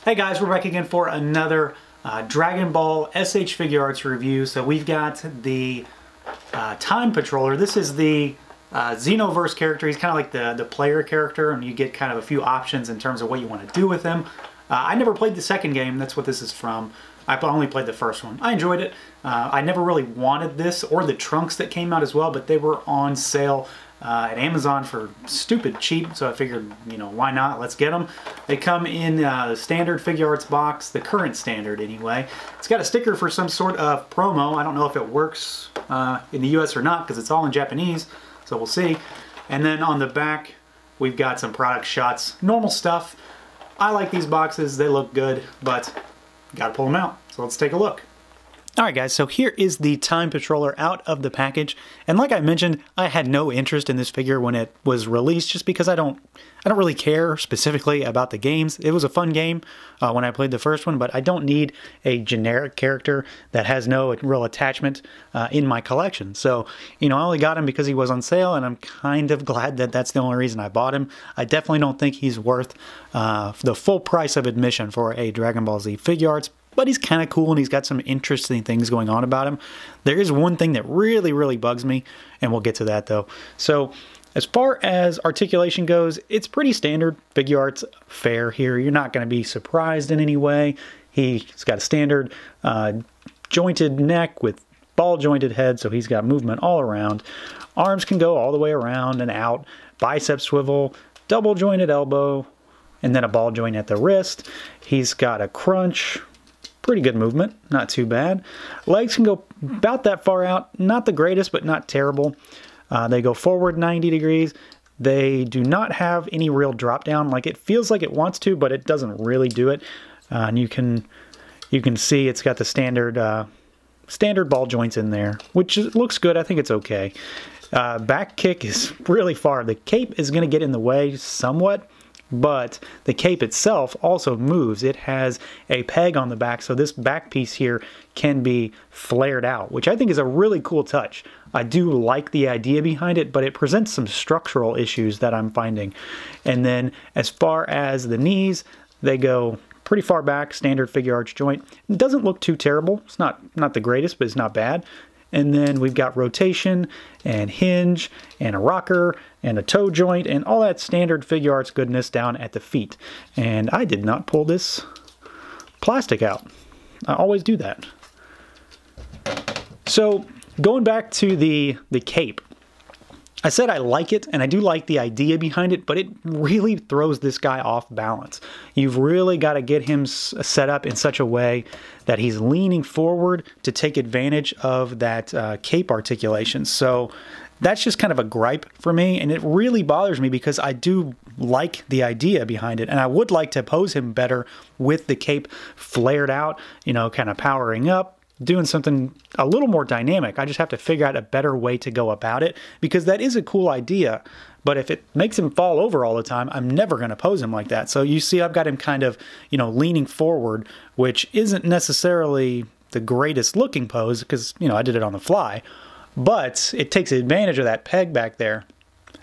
Hey guys, we're back again for another Dragon Ball SH Figuarts review. So we've got the Time Patroller. This is the Xenoverse character. He's kind of like the player character, and you get kind of a few options in terms of what you want to do with him. I never played the second game. That's what this is from. I only played the first one. I enjoyed it. I never really wanted this or the trunks that came out as well, but they were on sale at Amazon for stupid cheap, so I figured, you know, why not? Let's get them. They come in the standard Figuarts box, the current standard anyway. It's got a sticker for some sort of promo. I don't know if it works in the US or not because it's all in Japanese, so we'll see. And then on the back, we've got some product shots. Normal stuff. I like these boxes. They look good, but gotta pull them out. So let's take a look. Alright guys, so here is the Time Patroller out of the package, and like I mentioned, I had no interest in this figure when it was released just because I don't really care specifically about the games. It was a fun game when I played the first one, but I don't need a generic character that has no real attachment in my collection. So, you know, I only got him because he was on sale, and I'm kind of glad that that's the only reason I bought him. I definitely don't think he's worth the full price of admission for a Dragon Ball Z Figuarts, but he's kind of cool and he's got some interesting things going on about him. There is one thing that really bugs me, and we'll get to that though. So as far as articulation goes, it's pretty standard Figuarts fare here. You're not going to be surprised in any way. He's got a standard jointed neck with ball jointed head, so he's got movement all around. Arms can go all the way around and out. Bicep swivel, double jointed elbow, and then a ball joint at the wrist. He's got a crunch. Pretty good movement, not too bad. Legs can go about that far out, not the greatest, but not terrible. They go forward 90 degrees. They do not have any real drop down. Like, it feels like it wants to, but it doesn't really do it. And you can see it's got the standard ball joints in there, which looks good. I think it's okay. Back kick is really far. The cape is going to get in the way somewhat, but the cape itself also moves. It has a peg on the back, so this back piece here can be flared out, which I think is a really cool touch. I do like the idea behind it, but it presents some structural issues that I'm finding. And then as far as the knees, they go pretty far back, standard Figuarts joint. It doesn't look too terrible. It's not the greatest, but it's not bad. And then we've got rotation and hinge and a rocker and a toe joint and all that standard Figuarts goodness down at the feet. And I did not pull this plastic out. I always do that. So going back to the cape, I said I like it, and I do like the idea behind it, but it really throws this guy off balance. You've really got to get him set up in such a way that he's leaning forward to take advantage of that cape articulation. So that's just kind of a gripe for me, and it really bothers me because I do like the idea behind it, and I would like to pose him better with the cape flared out, you know, kind of powering up, doing something a little more dynamic. I just have to figure out a better way to go about it, because that is a cool idea, but if it makes him fall over all the time, I'm never going to pose him like that. So you see I've got him kind of, you know, leaning forward, which isn't necessarily the greatest looking pose because, you know, I did it on the fly, but it takes advantage of that peg back there.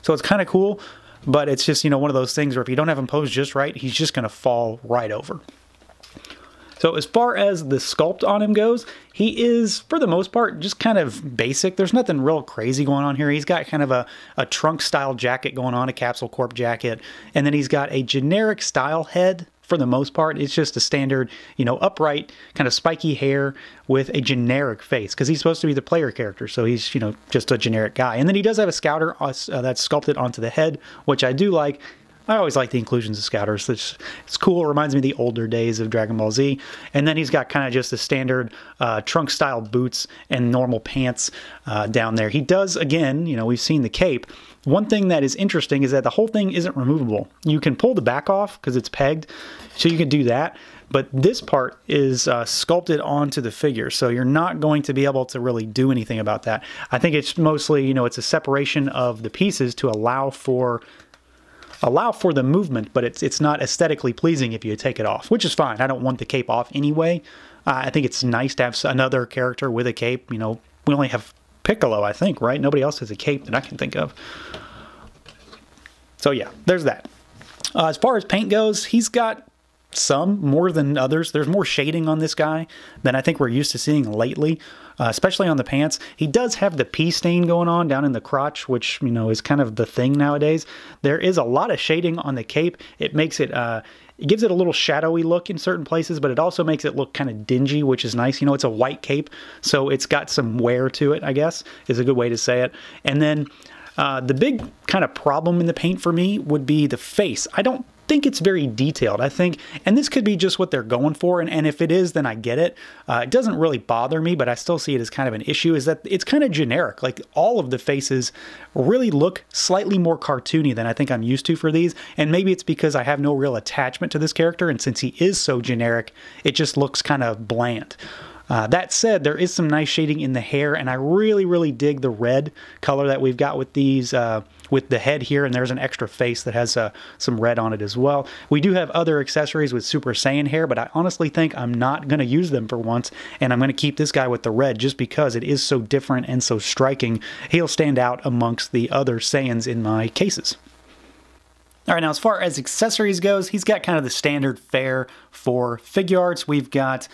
So it's kind of cool, but it's just, you know, one of those things where if you don't have him posed just right, he's just going to fall right over. So as far as the sculpt on him goes, he is, for the most part, just kind of basic. There's nothing real crazy going on here. He's got kind of a trunk-style jacket going on, a Capsule Corp jacket, and then he's got a generic style head for the most part. It's just a standard, you know, upright, kind of spiky hair with a generic face, because he's supposed to be the player character, so he's, you know, just a generic guy. And then he does have a scouter that's sculpted onto the head, which I do like. I always like the inclusions of scouters. It's cool. It reminds me of the older days of Dragon Ball Z. And then he's got kind of just the standard trunk-style boots and normal pants down there. He does, again, you know, we've seen the cape. One thing that is interesting is that the whole thing isn't removable. You can pull the back off because it's pegged, so you can do that. But this part is sculpted onto the figure, so you're not going to be able to really do anything about that. I think it's mostly, you know, it's a separation of the pieces to allow for the movement, but it's not aesthetically pleasing if you take it off, which is fine. I don't want the cape off anyway. I think it's nice to have another character with a cape. You know, we only have Piccolo, I think, right? Nobody else has a cape that I can think of. So yeah, there's that. As far as paint goes, he's got some more than others. There's more shading on this guy than I think we're used to seeing lately, especially on the pants. He does have the pea stain going on down in the crotch, which, you know, is kind of the thing nowadays. There is a lot of shading on the cape. It makes it, it gives it a little shadowy look in certain places, but it also makes it look kind of dingy, which is nice. You know, it's a white cape, so it's got some wear to it, I guess, is a good way to say it. And then the big kind of problem in the paint for me would be the face. I don't think it's very detailed. I think, and this could be just what they're going for, and if it is, then I get it. It doesn't really bother me, but I still see it as kind of an issue, is that it's kind of generic. Like, all of the faces really look slightly more cartoony than I think I'm used to for these, and maybe it's because I have no real attachment to this character, and since he is so generic, it just looks kind of bland. That said, there is some nice shading in the hair, and I really, really dig the red color that we've got with these, with the head here, and there's an extra face that has some red on it as well. We do have other accessories with Super Saiyan hair, but I honestly think I'm not going to use them for once, and I'm going to keep this guy with the red just because it is so different and so striking. He'll stand out amongst the other Saiyans in my cases. All right, now as far as accessories goes, he's got kind of the standard fare for Figuarts. We've got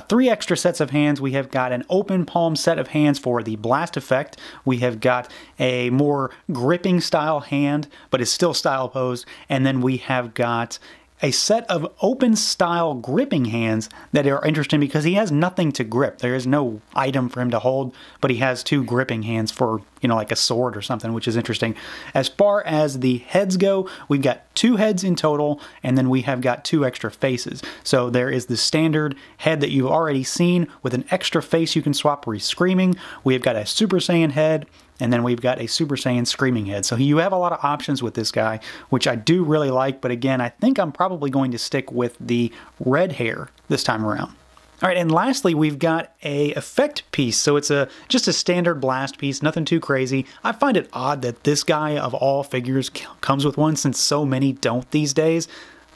3 extra sets of hands. We have got an open palm set of hands for the blast effect. We have got a more gripping style hand, but it's still style posed. And then we have got a set of open style gripping hands that are interesting because he has nothing to grip. There is no item for him to hold, but he has 2 gripping hands for, you know, like a sword or something, which is interesting. As far as the heads go, we've got 2 heads in total, and then we have got 2 extra faces. So there is the standard head that you've already seen with an extra face you can swap where he's screaming. We've got a Super Saiyan head, and then we've got a Super Saiyan screaming head. So you have a lot of options with this guy, which I do really like. But again, I think I'm probably going to stick with the red hair this time around. All right, and lastly, we've got a effect piece. So it's just a standard blast piece, nothing too crazy. I find it odd that this guy of all figures comes with one, since so many don't these days.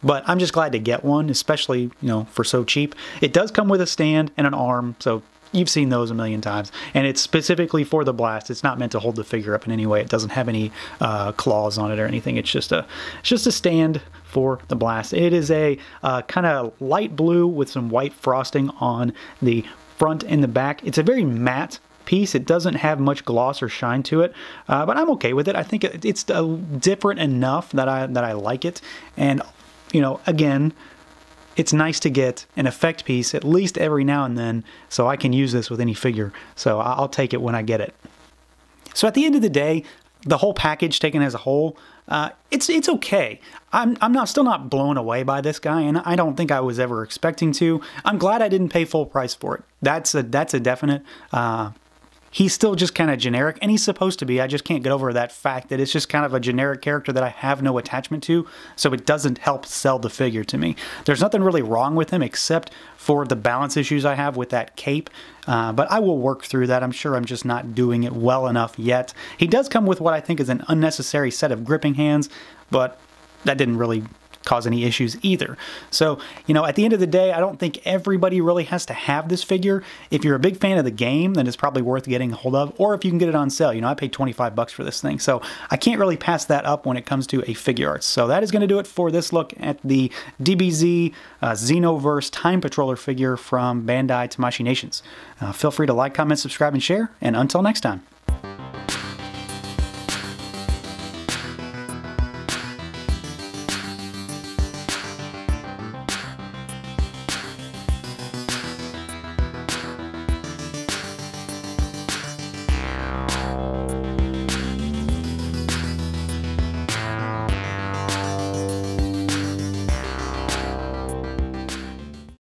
But I'm just glad to get one, especially, you know, for so cheap. It does come with a stand and an arm, so you've seen those a million times, and it's specifically for the blast. It's not meant to hold the figure up in any way. It doesn't have any claws on it or anything. It's just a stand for the blast. It is a kind of light blue with some white frosting on the front and the back. It's a very matte piece. It doesn't have much gloss or shine to it, but I'm okay with it. I think it's different enough that I like it, and you know, again, it's nice to get an effect piece at least every now and then, so I can use this with any figure. So I'll take it when I get it. So at the end of the day, the whole package taken as a whole, it's okay. I'm still not blown away by this guy, and I don't think I was ever expecting to. I'm glad I didn't pay full price for it. That's a definite. He's still just kind of generic, and he's supposed to be. I just can't get over that fact that it's just kind of a generic character that I have no attachment to, so it doesn't help sell the figure to me. There's nothing really wrong with him except for the balance issues I have with that cape, but I will work through that. I'm sure I'm just not doing it well enough yet. He does come with what I think is an unnecessary set of gripping hands, but that didn't really cause any issues either. So, you know, at the end of the day, I don't think everybody really has to have this figure. If you're a big fan of the game, then it's probably worth getting a hold of, or if you can get it on sale. You know, I paid 25 bucks for this thing, so I can't really pass that up when it comes to a Figuarts. So that is going to do it for this look at the DBZ Xenoverse Time Patroller figure from Bandai Tamashii Nations. Feel free to like, comment, subscribe, and share, and until next time.